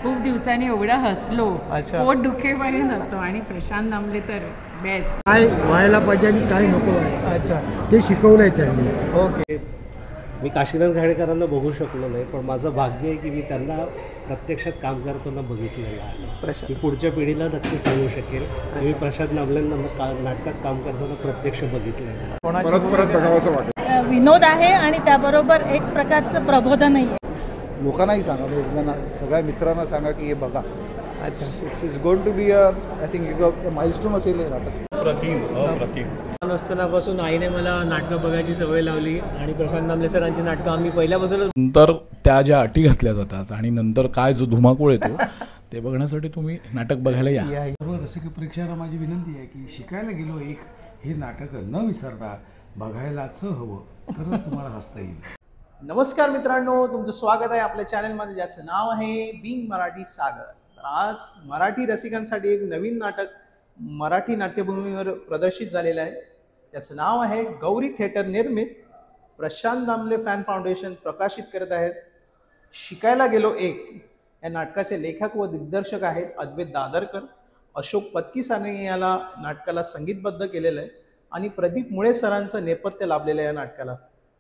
खूप दिवसांनी एवढं हसलो, अच्छा. पोट दुखेपर्यंत हसलो. आणि प्रशांत दामले तर बेस्ट. काय व्हायला पाहिजे आणि काय नको व्हायला अच्छा. ते शिकवलंय त्यांनी. ओके. मी काशीनाथ घाडेकरांना बघू शकलो नाही, पण माझं भाग्य आहे की मी त्यांना प्रत्यक्षात काम करताना बघितलेलं आहे. मी पुढच्या पिढीला नक्की सांगू शकेल. मी प्रशांत दामलेंना नाटकात काम करताना प्रत्यक्ष बघितलेलं आहे. कोणाची परत बघावं असं वाटतं. विनोद आहे आणि त्याबरोबर एक प्रकारचं प्रबोधनही आहे. लोकांनाही सांगा, म्हणजे सगळ्या मित्रांना सांगा की हे बघा. अच्छा. It's going to be I think milestone असेल हे नाटक. प्रतिम नसतानापासून आईने मला नाटकं बघायची सवय लावली आणि प्रशांत दामले सरांची नाटकं आम्ही पहिल्यापासूनच. नंतर त्या ज्या अटी घातल्या जातात आणि नंतर काय जो धुमाकूळ येतो ते बघण्यासाठी तुम्ही नाटक बघायला या. सर्व रसिक प्रेक्षकांना माझी विनंती आहे की शिकायला गेलो एक हे नाटक न विसरता बघायलाच हवं, तरच तुम्हाला हसता येईल. नमस्कार मित्रांनो, तुमचं स्वागत आहे आपल्या चॅनलमध्ये, ज्याचं नाव आहे बिंग मराठी सागर. तर आज मराठी रसिकांसाठी एक नवीन नाटक मराठी नाट्यभूमीवर प्रदर्शित झालेलं आहे. त्याचं नाव आहे गौरी थिएटर निर्मित प्रशांत दामले फॅन फाउंडेशन प्रकाशित करत आहेत शिकायला गेलो एक. या नाटकाचे लेखक व दिग्दर्शक आहेत अद्वैत दादरकर. अशोक पत्कीसाने याला नाटकाला संगीतबद्ध केलेलं आहे आणि प्रदीप मुळे सरांचं नेपथ्य लाभलेलं आहे या नाटकाला.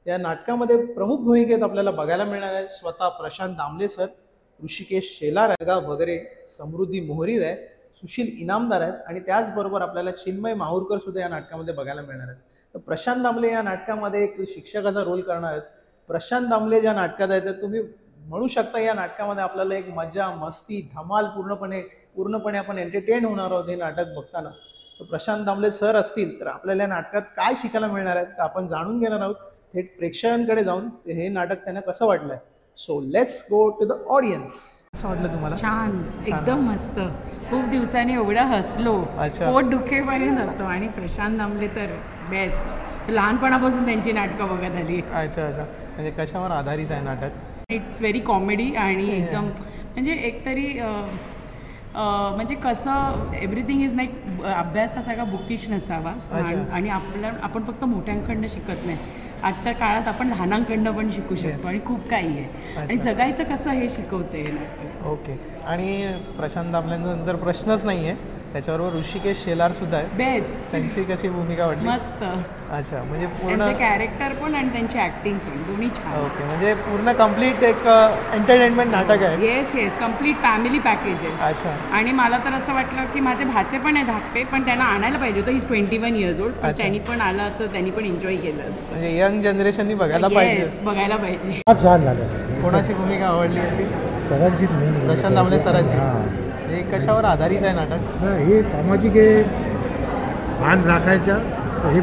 या नाटकामध्ये प्रमुख भूमिकेत आपल्याला बघायला मिळणार आहे स्वतः प्रशांत दामले सर, ऋषिकेश शेलार, रगा वगैरे, समृद्धी मोहरीर आहे, सुशील इनामदार आहेत आणि त्याचबरोबर आपल्याला चिन्मय माहूरकर सुद्धा या नाटकामध्ये बघायला मिळणार आहेत. तर प्रशांत दामले या नाटकामध्ये एक शिक्षकाचा रोल करणार आहेत. प्रशांत दामले ज्या नाटकात आहेत तर तुम्ही म्हणू शकता या नाटकामध्ये आपल्याला एक मजा, मस्ती, धमाल, पूर्णपणे आपण एंटरटेन होणार आहोत हे नाटक बघताना. तर प्रशांत दामले सर असतील तर आपल्याला या नाटकात काय शिकायला मिळणार आहे तर आपण जाणून घेणार आहोत थेट प्रेक्षकांकडे जाऊन हे नाटक त्यांना कसं वाटलंय. So let's go to the audience. कसं वाटलं तुम्हाला? छान, एकदम मस्त. खूप दिवसांनी एवढं हसलो, अच्छा. पोट दुखेपर्यंत हसलो. आणि प्रशांत दामले तर बेस्ट. लहानपणापासून त्यांची नाटकं बघत आली. अच्छा अच्छा. म्हणजे कशावर आधारित आहे नाटक? इट्स व्हेरी कॉमेडी आणि एकदम म्हणजे एकतरी म्हणजे कसं एव्हरीथिंग इज लाईक अभ्यास हा सगळा बुकिश नसावा आणि आपण फक्त मोठ्यांकडनं शिकत नाही. आजच्या काळात आपण लहानांकडनं पण शिकू शकतो आणि खूप काही आहे आणि जगायचं कसं हे शिकवते हे नाटक. ओके. आणि प्रशांत दामलेंनंतर प्रश्नच नाही आहे, त्याच्याबरोबर ऋषिकेश शेलार सुद्धा आहे. बेस्ट. त्यांची कशी भूमिका वाटली? मस्त. अच्छा. म्हणजे पूर्ण त्यांचं कॅरेक्टर पण आणि त्यांची ऍक्टिंग पण दोन्ही छान. ओके. म्हणजे पूर्ण कम्प्लीट एक एंटरटेनमेंट नाटक आहे. येस कम्प्लीट फॅमिली पॅकेज आहे. अच्छा. आणि मला तर असं वाटलं की माझे भाचे पण आहे धाकटे, पण त्यांना आणायला पाहिजे होतं. ही 21 years old, पण त्यांनी पण आलं असं, त्यांनी पण एन्जॉय केलं असतं. म्हणजे यंग जनरेशननी बघायला पाहिजे. बघायला पाहिजे. छान झालं. कोणाची भूमिका आवडली अशी? सरांचीच प्रशांत दामले सरांची. हे कशावर आधारित आहे नाटक? हे सामाजिक हे भान राखायच्या हे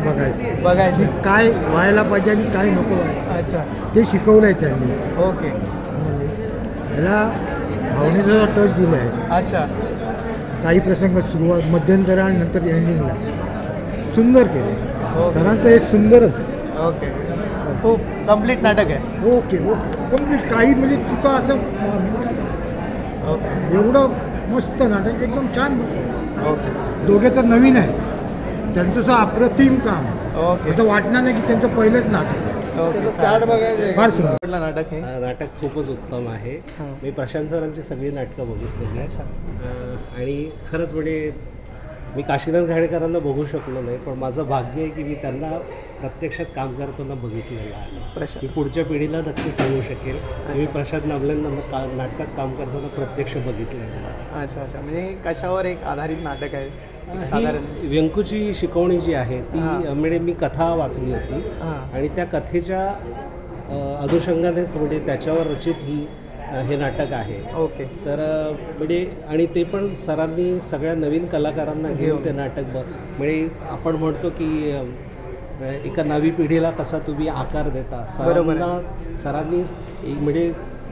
बघायची काय व्हायला पाहिजे आणि काय नको व्हायला. अच्छा. ते शिकवलंय त्यांनी. ओके. ह्याला भावनेचा टच दिला आहे. अच्छा. काही प्रसंग सुरुवात, मध्यंतरा आणि नंतर एंडिंगला सुंदर केले. सरांचं हे सुंदरच. ओके. खूप कम्प्लीट नाटक आहे. Okay complete. काही म्हणजे चुका असं ओके. एवढं मस्त नाटक, एकदम छान नाटक. ओके. दोघे तर नवीन आहेत, त्यांचं असं अप्रतिम काम. ओके. असं वाटणार नाही की त्यांचं पहिलंच नाटक आहे. ओके. फार सुंदर नाटक हे. नाटक खूपच उत्तम आहे. मी प्रशांत सरांची सगळी नाटकं बघितलेली आहेत आणि खरंच म्हणजे मी काशीनाथ घाडेकरांना बघू शकलो नाही, पण माझं भाग्य आहे की मी त्यांना प्रत्यक्षात काम करताना बघितलेलं आहे. मी पुढच्या पिढीला नक्की सांगू शकेल. मी प्रशांत दामलेंना नाटकात काम करताना प्रत्यक्ष बघितलेलं आहे. अच्छा अच्छा. म्हणजे कशावर एक आधारित नाटक आहे साधारण? व्यंकूची शिकवणी जी आहे ती म्हणजे मी कथा वाचली होती आणि त्या कथेच्या अनुषंगानेच म्हणजे त्याच्यावर रचित हे नाटक आहे. ओके. तर म्हणजे आणि ते पण सरांनी सगळ्या नवीन कलाकारांना घेऊन ते नाटक म्हणजे आपण म्हणतो की एका नवी पिढीला कसा तुम्ही आकार देता, सरांनी एक म्हणजे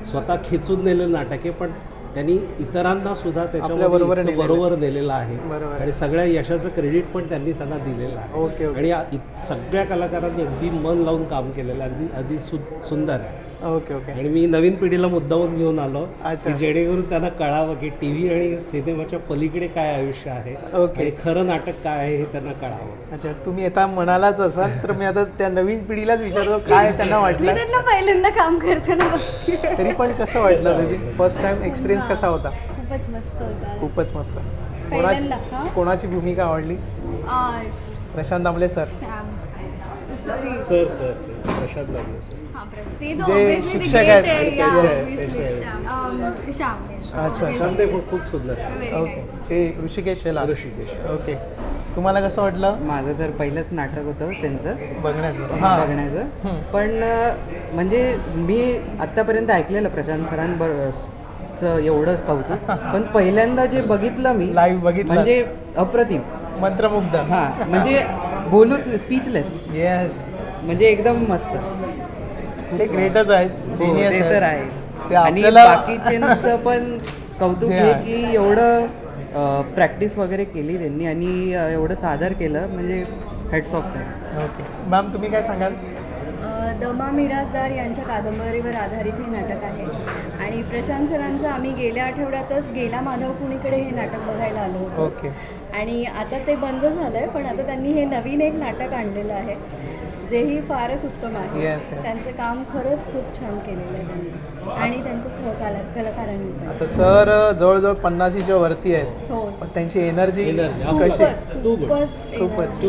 स्वतः खेचून नेलेलं नाटक आहे, पण त्यांनी इतरांना सुद्धा त्याच्या बरोबर नेलेलं आहे आणि सगळ्या यशाचं क्रेडिट पण त्यांनी त्यांना दिलेलं आहे. ओके. आणि सगळ्या कलाकारांनी अगदी मन लावून काम केलेलं आहे. अगदी सुंदर आहे. Okay okay. आणि मी नवीन पिढीला मुद्दामून घेऊन आलो अच्छा. की जेणेकरून त्यांना कळावं की TV आणि सिनेमाच्या पलीकडे काय आयुष्य आहे ओके. आणि खरं नाटक काय आहे हे त्यांना कळावं. अच्छा, तुम्ही आता म्हणालाच असाल तर मी आता त्या नवीन पिढीलाच विचारतो काय त्यांना वाटलं. त्यांना पहिल्यांदा काम करताना बघते. तरी पण कसं वाटलं तुझी फर्स्ट टाइम एक्सपिरियन्स कसा होता? खूपच मस्त होता. खूपच मस्त. पहिल्यांदा, हा? कोणाची भूमिका आवडली? Prashant Damle sir. Sir Prashant Damle sir. ते तो जे obviously शिक्षक the आहेत, great आहे. Yeah, त्याचे- obviously. श्याम. अच्छा. श्याम ते खूप सुंदर. Very okay. nice. ते ऋषिकेश शेलार. ऋषिकेश. ओके. तुम्हाला कसं वाटलं माझं तर पहिलंच नाटक होतं त्यांचं बघण्याचं? हां. बघण्याचं. पण म्हणजे मी आत्तापर्यंत ऐकलेलं प्रशांत सरांबरोबर एवढं कौतुक, पण पहिल्यांदा जे बघितलं मी लाईव्ह बघितलं म्हणजे अप्रतिम, मंत्रमुग्ध. हां म्हणजे बोलूच स्पीचलेस, येस. म्हणजे एकदम मस्त. ते ग्रेटच आहेत, genius ते तर आहेत. आहे. ते आणि आपल्याला बाकीच्यांचं पण कौतुक जे आहे आहे. की एवढं प्रॅक्टिस वगैरे केली त्यांनी आणि एवढं सादर केलं, म्हणजे हेड्स ऑफ त्यांना. ओके. मॅम तुम्ही काय सांगाल? दमा मिरासदार यांच्या कादंबरीवर आधारित हे नाटक आहे आणि प्रशांत सरांचं आम्ही गेल्या आठवड्यातच गेला माधव कुणीकडे हे नाटक बघायला आलो होतो. ओके. आणि आता ते बंद झालं आहे, पण आता त्यांनी हे नवीन एक नाटक आणलेलं आहे जेही फारच उत्तम आहे. Yes, yes. त्यांचं काम खरंच खूप छान केलेलं आहे त्यांनी आणि त्यांच्या कलाकारांनी पण. आता सर जवळजवळ 50च्या वरती आहेत, हो पण त्यांची एनर्जी खूपच खूपच खूपच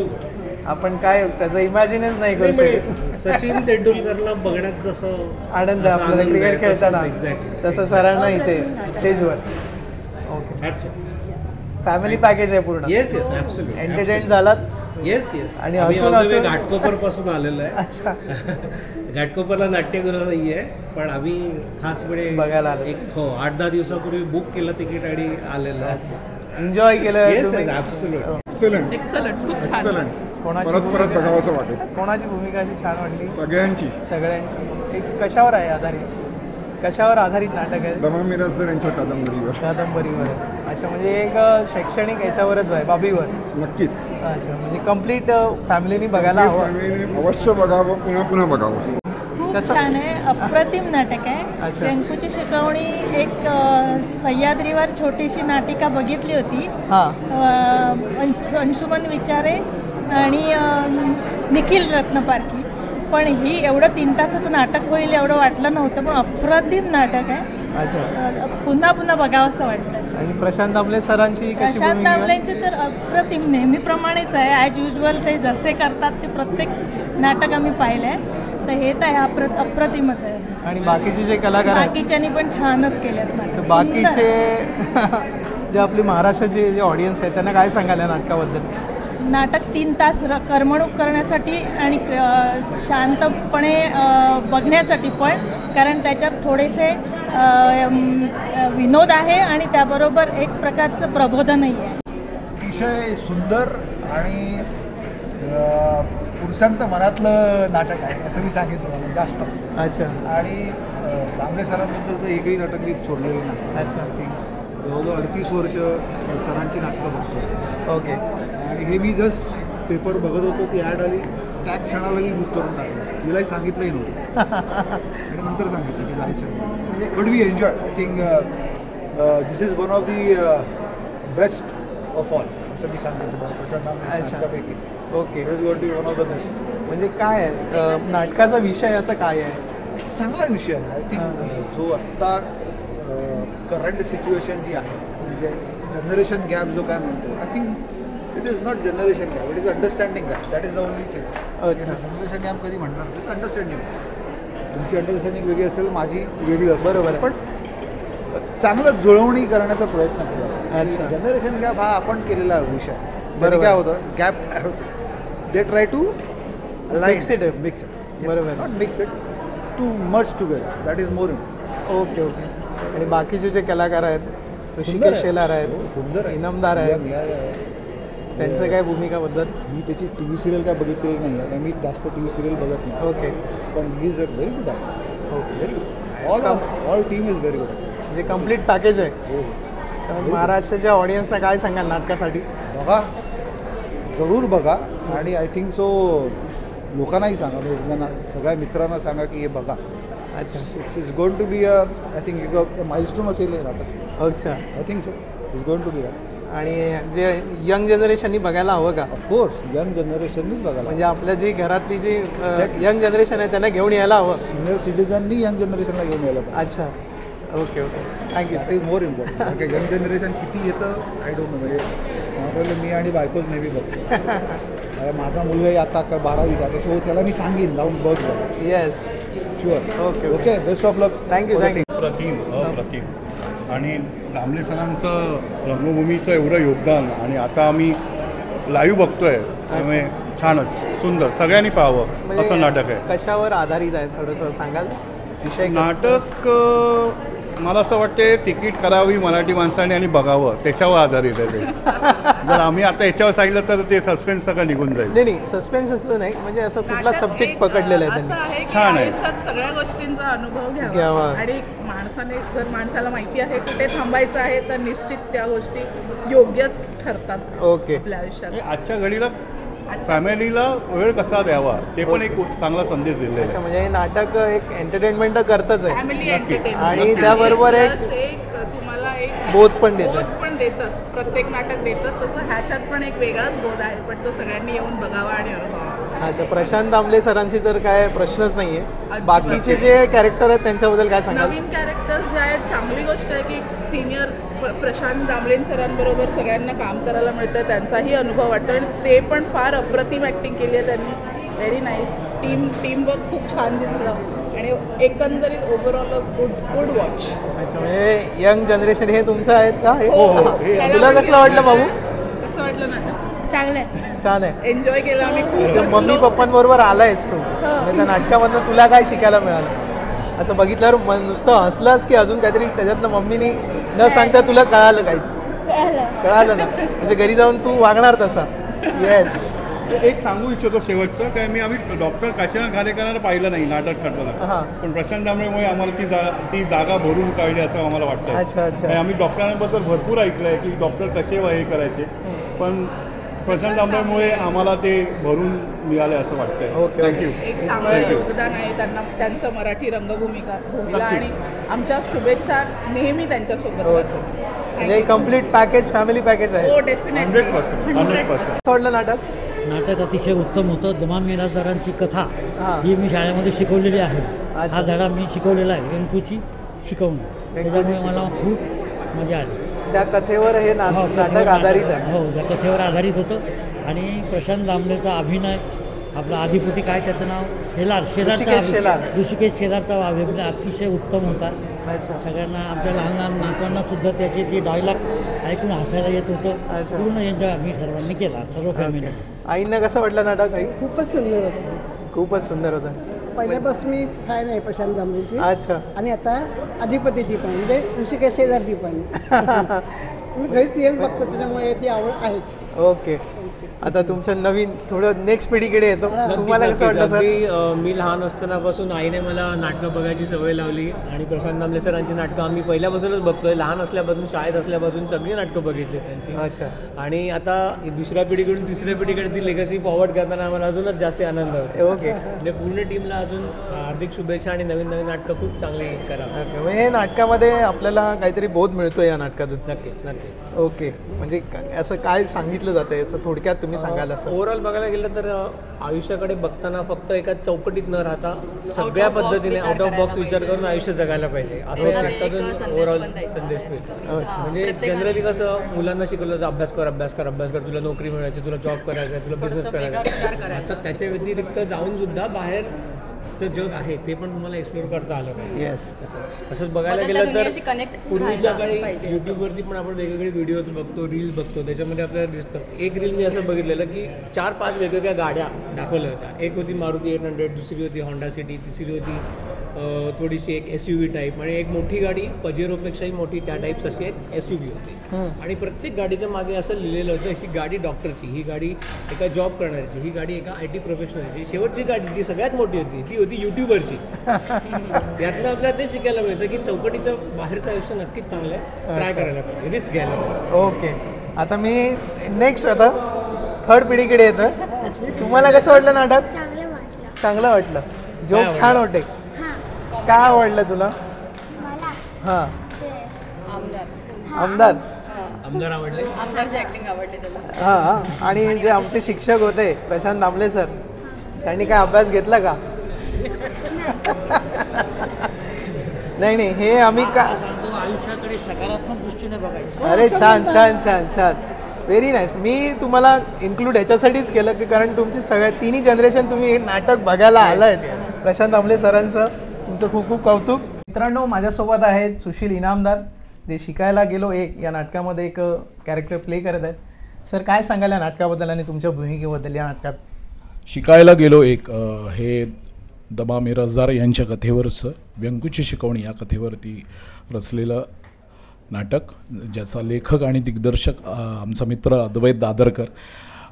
आपण काय त्याचं इमॅजिनच नाही करू शकत. सचिन तेंडुलकरला बघण्यात जसं आनंद आहे आपल्याला क्रिकेट खेळताना, एक्झॅक्टली तसं सरांना इथे स्टेजवर. ओके. फॅमिली पॅकेज आहे पूर्ण. Yes yes absolutely. एंटरटेन झालात? Yes yes. आणि आम्ही असून all the way असून- घाटकोपर पासून आलेलो आहे. अच्छा. घाटकोपरला नाट्यगृह नाही आहे, पण आम्ही खास वेळे बघायला आलो. एक 8-10 दिवसापूर्वी बुक केलं तिकीट आणि आलेलो आहे. एन्जॉय केलं? Yes yes absolutely. एक्सलंट. खूप छान. एक्सलंट. कोणाची परत भूमिका- बघावं असं वाटेल. कोणाची भूमिका अशी छान वाटली? सगळ्यांची. एक कशावर आहे आधारित? कशावर आधारित नाटक आहे? दमा मिरासदार यांच्या कादंबरीवर. अच्छा, म्हणजे एक शैक्षणिक याच्यावरच आहे, बाबीवर. नक्कीच. अच्छा, म्हणजे कम्प्लीट फॅमिलीनी बघायला हवं. फॅमिलीने अवश्य बघावं, पुन्हा बघावं. खूप छान आहे, अप्रतिम नाटक आहे. अच्छा. टेंकूची शिकवणी एक सह्याद्रीवर छोटीशी नाटिका बघितली होती. अंशुमन विचारे आणि निखिल रत्नपारखी, पण ही एवढं 3 तासाचं नाटक होईल एवढं वाटलं नव्हतं, पण अप्रतिम नाटक आहे. अच्छा. पुन्हा बघावं असं वाटतं. आणि प्रशांत दामले सरांची कशी प्रशांत भूमिका? दामलेंची तर अप्रतिम, नेहमीप्रमाणेच आहे. ॲज युजल ते जसे करतात ते प्रत्येक नाटक आम्ही पाहिलं आहे, तर हे तर अप्रतिमच आहे. आणि बाकीचे जे कलाकार आहेत बाकीच्यांनी पण छानच केलेत नाटक. बाकीचे जे आपली महाराष्ट्राचे जे ऑडियन्स आहेत त्यांना काय सांगाल या नाटकाबद्दल? नाटक 3 तास करमणूक करण्यासाठी आणि शांतपणे बघण्यासाठी पण, कारण त्याच्यात थोडेसे विनोद आहे आणि त्याबरोबर एक प्रकारचं प्रबोधनही आहे. अतिशय सुंदर आणि पुरुषांत मनातलं नाटक आहे असं मी सांगेन तुम्हाला जास्त. अच्छा. आणि दामले सरांबद्दल तर एकही नाटक मी सोडलेलं नाही. अच्छा. आय थिंक जवळजवळ 38 वर्ष सरांची नाटकं बघतो. ओके. आणि हे मी जस्ट पेपर बघत होतो, ती ॲड आली, त्या क्षणाला मी बुक करून टाकलं. तिलाही सांगितलंही नव्हतं आणि नंतर सांगितलं की जायचं. But we enjoy. I think this is one of the best of all असं मी सांगतो तुम्हाला. प्रशांत नाटकापैकी. Okay. It is going to be one of the best. म्हणजे काय आहे नाटकाचा विषय असं काय आहे? चांगला विषय आहे. आय थिंक जो आत्ता करंट सिच्युएशन जी आहे, म्हणजे जनरेशन गॅप जो काय म्हणतो, I think it is not generation gap, it is understanding gap. That is the only thing. Generation gap कधी म्हणणार नाही, अंडरस्टँडिंग. तुमची अंडरस्टँडिंग वेगळी असेल, माझी वेगळी असेल, बरोबर, पण चांगलं जुळवणी करण्याचा प्रयत्न केला. जनरेशन गॅप हा आपण केलेला विषय. बरोबर. काय होतं, गॅप काय होतं, they try to mix it. बरोबर. Not mix it, too much together. That is more. Okay okay. आणि बाकीचे जे कलाकार आहेत, ऋषिकेश शेलार आहेत, सुंदर इनामदार आहेत, त्यांचं काय भूमिकाबद्दल? मी त्याची TV सिरियल काय बघितलेली नाही आहे, मी जास्त TV सिरियल बघत नाही. ओके. पण he is a very good actor. Okay. Very good. All team is very good. म्हणजे कम्प्लीट पॅकेज आहे. हो. महाराष्ट्राच्या ऑडियन्सला काय सांगाल नाटकासाठी? बघा, जरूर बघा. आणि आय थिंक सो लोकांनाही सांगा, म्हणजे त्यांना सगळ्या मित्रांना सांगा की हे बघा. अच्छा it's going to be I think milestone असेल हे नाटक. अच्छा I think so it's going to be that. आणि जे यंग जनरेशननी बघायला हवं का? ऑफकोर्स यंग जनरेशननीच बघायला, म्हणजे आपल्या जी घरातली जी यंग जनरेशन आहे त्यांना घेऊन यायला हवं. सिनियर सिटीजननी यंग जनरेशनला घेऊन यायला पाहिजे. अच्छा okay okay thank you. That is more important. Young generation किती येतं आय डोंट नो. म्हणजे मी आणि बायकोच नेहमी बघतो. माझा मुलगाही आता 12वीत आहे, तो त्याला मी सांगेन जाऊन बघ. Yes sure. Okay okay best of luck. Thank you thank you. अप्रतिम. आणि दामले सरांचं रंगभूमीचं एवढं योगदान आणि आता आम्ही लाईव्ह बघतोय त्यामुळे छानच सुंदर. सगळ्यांनी पाहावं असं नाटक आहे. कशावर आधारित आहे थोडंसं सांगाल विषय? नाटक मला असं वाटते तिकीट करावी मराठी माणसाने आणि बघावं त्याच्यावर आधारित आहे ते. जर आम्ही आता याच्यावर सांगितलं तर ते सस्पेन्स सगळं निघून जाईल. नाही सस्पेन्स असं नाही, म्हणजे असं कुठला सब्जेक्ट पकडलेला आहे त्यांनी. छान आहे. सगळ्या गोष्टींचा अनुभव घ्यावा आणि माणसाने जर माणसाला माहिती आहे कुठे थांबायचं आहे तर निश्चित त्या गोष्टी योग्यच ठरतात. ओके. आपल्या आयुष्यात आजच्या घडीला फॅमिलीला वेळ कसा द्यावा ते पण एक चांगला संदेश दिलेला आहे. म्हणजे हे नाटक एक एंटरटेनमेंट तर करतच आहे फॅमिली एंटरटेनमेंट आणि त्याबरोबर एक तुम्हाला एक बोध पण देतात. देतच. प्रत्येक नाटक देतच. तसं ह्याच्यात पण एक वेगळाच बोध आहे, पण तो सगळ्यांनी येऊन बघावा आणि अनुभवावा. अच्छा प्रशांत दामले सरांची तर काय प्रश्नच नाहीये. बाकीचे जे कॅरेक्टर आहेत त्यांच्याबद्दल काय सांगाल? नवीन कॅरेक्टर्स जे आहेत चांगली गोष्ट आहे की सिनियर प्रशांत दामले सरांबरोबर सगळ्यांना काम करायला मिळतं. त्यांचाही अनुभव वाटतो आणि ते पण फार अप्रतिम ॲक्टिंग केली आहे त्यांनी. Very nice. टीमवर्क खूप छान दिसलं आणि एकंदरीत ओव्हरऑल गुड वॉच. अच्छा म्हणजे यंग जनरेशन हे तुमचं आहेत का? तुला कसलं वाटलं बाबू? कसं वाटलं नाटक? चांगलं आहे. छान आहे. एन्जॉय केलं आम्ही खूप. मम्मी पप्पांबरोबर आलायस तू, म्हणजे त्या नाटकामधनं तुला काय शिकायला मिळालं? असं बघितल्यावर नुसतं हसलंस की अजून काहीतरी त्याच्यातलं मम्मीनी न सांगता तुला कळालं काही? कळालं ना, म्हणजे घरी जाऊन तू वागणार तसा. येस. एक सांगू इच्छितो शेवटचं काय, आम्ही डॉक्टर काशीनाथ घालेकरांना पाहिलं नाही नाटक करताना, पण प्रशांत दामलेमुळे आम्हाला ती जागा भरून काढली असं आम्हाला वाटतं. अच्छा अच्छा. आम्ही डॉक्टरांबद्दल भरपूर ऐकलंय की डॉक्टर कसे हे करायचे, पण प्रशांत दामलेमुळे आम्हाला ते भरून मिळाले असं वाटतंय. Okay thank you. एक चांगलं योगदान आहे त्यांना, त्यांचं मराठी रंगभूमीला आणि आमच्या शुभेच्छा नेहमी त्यांच्यासोबत. म्हणजे कम्प्लीट पॅकेज, फॅमिली पॅकेज आहे. हो डेफिनेटली 100%. सोडलं नाटक. नाटक अतिशय उत्तम होतं. दमा मिरासदारांची कथा ही मी शाळेमध्ये शिकवलेली आहे. हा धडा मी शिकवलेला आहे, व्यंकूची शिकवणं. त्याच्यामुळे मला खूप मजा आली. त्या कथेवर हे नाटक आधारित आहे. हो त्या कथेवर आधारित होतं आणि प्रशांत दामलेचा अभिनय, आपला आधिपती काय त्याचं नाव, ऋषिकेश शेलारचा अभिनय अतिशय उत्तम होता. सगळ्यांना आमच्या लहान लहान नातवांना सुद्धा त्याचे जे डायलॉग ऐकून हसायला येत होतं. पूर्ण एन्जॉय आम्ही सर्वांनी केला, सर्व फॅमिली. आईंना कसं वाटलं नाटक? आई खूपच सुंदर होतं. खूपच सुंदर होतं. पहिल्यापासून मी फॅन आहे प्रशांत दामलेची. अच्छा. आणि आता अधिपतीची पण, म्हणजे ऋषिकेश शेलारची पण. मी घरी सिरियल बघतो त्याच्यामुळे ती आवड आहेच. ओके. आता तुमचं नवीन थोडं नेक्स्ट पिढीकडे येतो. तुम्हाला कसं वाटलं सर? मी लहान असतानापासून आईने मला नाटकं बघायची सवय लावली आणि प्रशांत दामले सरांची नाटकं आम्ही पहिल्यापासूनच बघतोय. लहान असल्यापासून, शाळेत असल्यापासून सगळी नाटकं बघितली त्यांची. अच्छा. आणि आता दुसऱ्या पिढीकडून तिसऱ्या पिढीकडे ती लेगसी फॉरवर्ड करताना आम्हाला अजूनच जास्त आनंद होतो. ओके. म्हणजे पूर्ण टीमला अजून हार्दिक शुभेच्छा आणि नवीन नवीन नाटकं खूप चांगली करा. म्हणजे हे नाटकामध्ये आपल्याला काहीतरी बोध मिळतो या नाटकातून. नक्कीच नक्कीच. ओके. म्हणजे असं काय सांगितलं जातं असं थोडक्यात तुम्ही सांगाल? असं ओव्हरऑल बघायला गेलं तर आयुष्याकडे बघताना फक्त एका चौकटीत न राहता सगळ्या पद्धतीने आउट ऑफ बॉक्स विचार करून आयुष्य जगायला पाहिजे असं या नाटकातून ओव्हरऑल संदेश मिळतो. म्हणजे जनरली कसं मुलांना शिकवलं तर अभ्यास कर, तुला नोकरी मिळायची, तुला जॉब करायचा, तुला बिझनेस करायचा. आता त्याच्या व्यतिरिक्त जाऊन सुद्धा बाहेर जग आहे ते पण तुम्हाला एक्सप्लोर करता आलं पाहिजे. येस. असंच बघायला गेलं तर पूर्वीच्या काळी यूट्यूबवरती पण आपण वेगवेगळे व्हिडिओज बघतो, रील्स बघतो, त्याच्यामध्ये आपल्याला दिसतं. एक रील मी असं बघितलेलं की 4-5 वेगवेगळ्या गाड्या दाखवल्या होत्या. एक होती मारुती 800, दुसरी होती होंडा सिटी, तिसरी होती थोडीशी एक SUV टाईप आणि एक मोठी गाडी पजेरोपेक्षाही मोठी त्या टाईप्स अशी एक SUV होती. आणि प्रत्येक गाडीच्या मागे असं लिहिलेलं होतं ही गाडी डॉक्टरची, ही गाडी एका जॉब करणाऱ्याची, ही गाडी एका IT प्रोफेशनलची. शेवटची गाडी जी सगळ्यात मोठी होती ती होती यूट्यूबरची. त्यातनं आपल्याला ते शिकायला मिळतं की चौकटीचं बाहेरचं आयुष्य नक्कीच चांगलं आहे, ट्राय करायला पाहिजे, रिस्क घ्यायला पाहिजे. ओके. आता मी नेक्स्ट आता थर्ड पिढीकडे येतं. तुम्हाला कसं वाटलं नाटक? चांगलं वाटलं. जोक छान होते. काय आवडलं तुला? हां आमदार आमदार आवडले, आमदारची ऍक्टिंग आवडली त्याला. हां आणि जे आमचे शिक्षक होते प्रशांत दामले सर, त्यांनी काय अभ्यास घेतला का? नाही हे आम्ही का आयुष्याकडे सकारात्मक दृष्टीने बघायचं. अरे छान छान छान छान, व्हेरी नाईस. मी तुम्हाला इन्क्लूड ह्याच्यासाठीच केलं की कारण तुमची सगळ्या तिन्ही जनरेशन तुम्ही हे नाटक बघायला आलाय. प्रशांत दामले सरांचं तुमचं खूप खूप कौतुक. मित्रांनो, माझ्यासोबत आहेत सुशील इनामदार, जे शिकायला गेलो एक या नाटकामध्ये एक कॅरेक्टर प्ले करत आहेत. सर, काय सांगाल या नाटकाबद्दल आणि तुमच्या भूमिकेबद्दल या नाटकात? शिकायला गेलो एक हे दमा मिरासदार यांच्या कथेवरचं व्यंकूची शिकवणी या कथेवरती रचलेलं नाटक, ज्याचा लेखक आणि दिग्दर्शक आमचा मित्र अद्वैत दादरकर.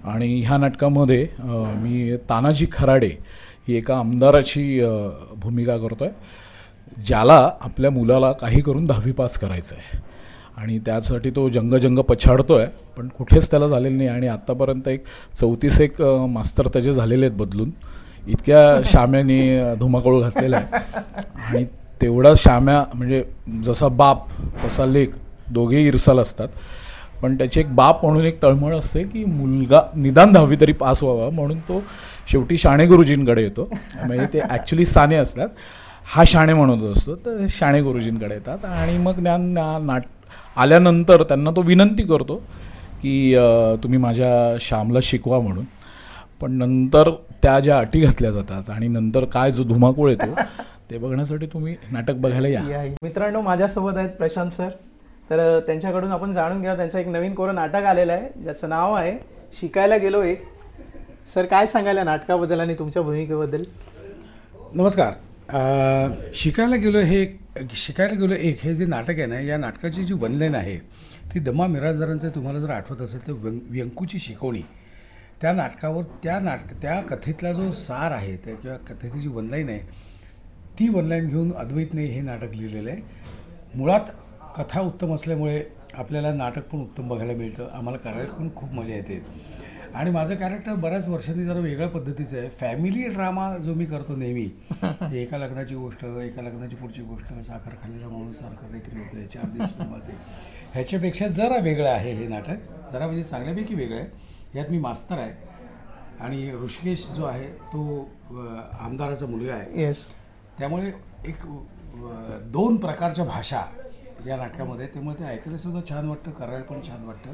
आणि ह्या नाटकामध्ये मी तानाजी खराडे ही एका आमदाराची भूमिका करतो आहे, ज्याला आपल्या मुलाला काही करून 10वी पास करायचं आहे आणि त्यासाठी तो जंग पछाडतो आहे, पण कुठेच त्याला झालेलं नाही. आणि आत्तापर्यंत एक 34 मास्तर त्याचे झालेले आहेत बदलून. इतक्या शाम्याने धुमाकूळ घातलेला आहे. आणि तेवढा शाम्या म्हणजे जसा बाप तसा लेक, दोघेही इरसाल असतात, पण त्याची एक बाप म्हणून एक तळमळ असते की मुलगा निदान 10वी तरी पास व्हावा, म्हणून तो शेवटी शाणे गुरुजींकडे येतो. म्हणजे ते ॲक्च्युली साने असतात, हा शाणे म्हणत असतो, तर शाणे गुरुजींकडे येतात. आणि मग आल्यानंतर त्यांना तो विनंती करतो की तुम्ही माझ्या श्यामला शिकवा म्हणून. पण नंतर त्या ज्या अटी घातल्या जातात आणि नंतर काय जो धुमाकूळ येतो ते बघण्यासाठी तुम्ही नाटक बघायला या. मित्रांनो, माझ्यासोबत आहेत प्रशांत सर. तर त्यांच्याकडून आपण जाणून घ्या, त्यांचं एक नवीन कोरं नाटक आलेलं आहे ज्याचं नाव आहे शिकायला गेलो एक. सर, काय सांगायला नाटकाबद्दल आणि तुमच्या भूमिकेबद्दल? नमस्कार. शिकायला गेलो एक हे जे नाटक आहे ना, या नाटकाची जी वनलाईन आहे ती दमा मिरासदारांचं, तुम्हाला जर आठवत असेल तर व्यंकूची शिकवणी, त्या नाटकावर त्या कथेतला जो सार आहे त्या किंवा कथेची जी वनलाईन आहे ती वनलाईन घेऊन अद्वैतने हे नाटक लिहिलेलं आहे. मुळात कथा उत्तम असल्यामुळे आपल्याला नाटक पण उत्तम बघायला मिळतं. आम्हाला करायला पण खूप मजा येते. आणि माझं कॅरेक्टर बऱ्याच वर्षांनी जरा वेगळ्या पद्धतीचं आहे. फॅमिली ड्रामा जो मी करतो नेहमी, एका लग्नाची गोष्ट, एका लग्नाची पुढची गोष्ट, साखर खाल्लेला माणूस सारखं काहीतरी होतं, 4 दिवस प्रेमाचे, ह्याच्यापेक्षा जरा वेगळं आहे हे नाटक. जरा म्हणजे चांगल्यापैकी वेगळं आहे. यात मी मास्तर आहे आणि ऋषिकेश जो आहे तो आमदाराचा मुलगा आहे. येस. त्यामुळे एक 2 प्रकारच्या भाषा या नाटकामध्ये, त्यामुळे ते ऐकायला सुद्धा छान वाटतं, करायला पण छान वाटतं.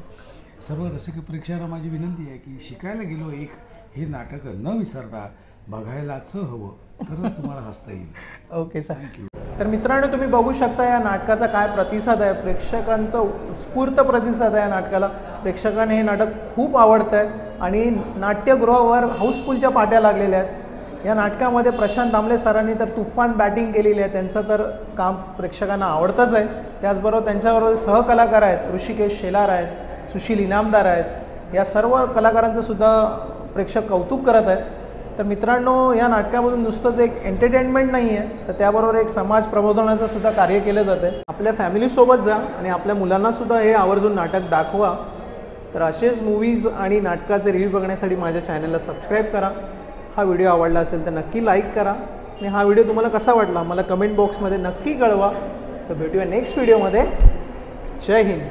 सर्व रसिक प्रेक्षकांना माझी विनंती आहे की शिकायला गेलो एक हे नाटक न विसरता बघायलाच हवं, तरच तुम्हाला हसता येईल. Okay sir, thank you. तर मित्रांनो, तुम्ही बघू शकता या नाटकाचा काय प्रतिसाद आहे. प्रेक्षकांचा उत्स्फूर्त प्रतिसाद आहे या नाटकाला. प्रेक्षकांना हे नाटक खूप आवडतं आहे आणि नाट्यगृहावर हाऊसफुलच्या पाट्या लागलेल्या आहेत. या नाटकामध्ये प्रशांत दामले सरांनी तर तुफान बॅटिंग केलेली आहे. त्यांचं तर काम प्रेक्षकांना आवडतंच आहे. त्याचबरोबर त्यांच्याबरोबर सहकलाकार आहेत, ऋषिकेश शेलार आहेत, सुशील इनामदार आहेत. या सर्व कलाकारांचं सुद्धा प्रेक्षक कौतुक करत आहेत. तर मित्रांनो, या नाटकामधून नुसतंच एक एंटरटेनमेंट नाही आहे, तर त्याबरोबर एक समाज प्रबोधनाचं सुद्धा कार्य केलं जातं आहे. आपल्या फॅमिलीसोबत जा आणि आपल्या मुलांनासुद्धा हे आवर्जून नाटक दाखवा. तर असेच मूवीज आणि नाटकाचे रिव्ह्यू बघण्यासाठी माझ्या चॅनलला सबस्क्राईब करा. हा व्हिडिओ आवडला असेल तर नक्की लाईक करा आणि हा व्हिडिओ तुम्हाला कसा वाटला मला कमेंट बॉक्समध्ये नक्की कळवा. तर भेटूया नेक्स्ट व्हिडिओमध्ये. जय हिंद.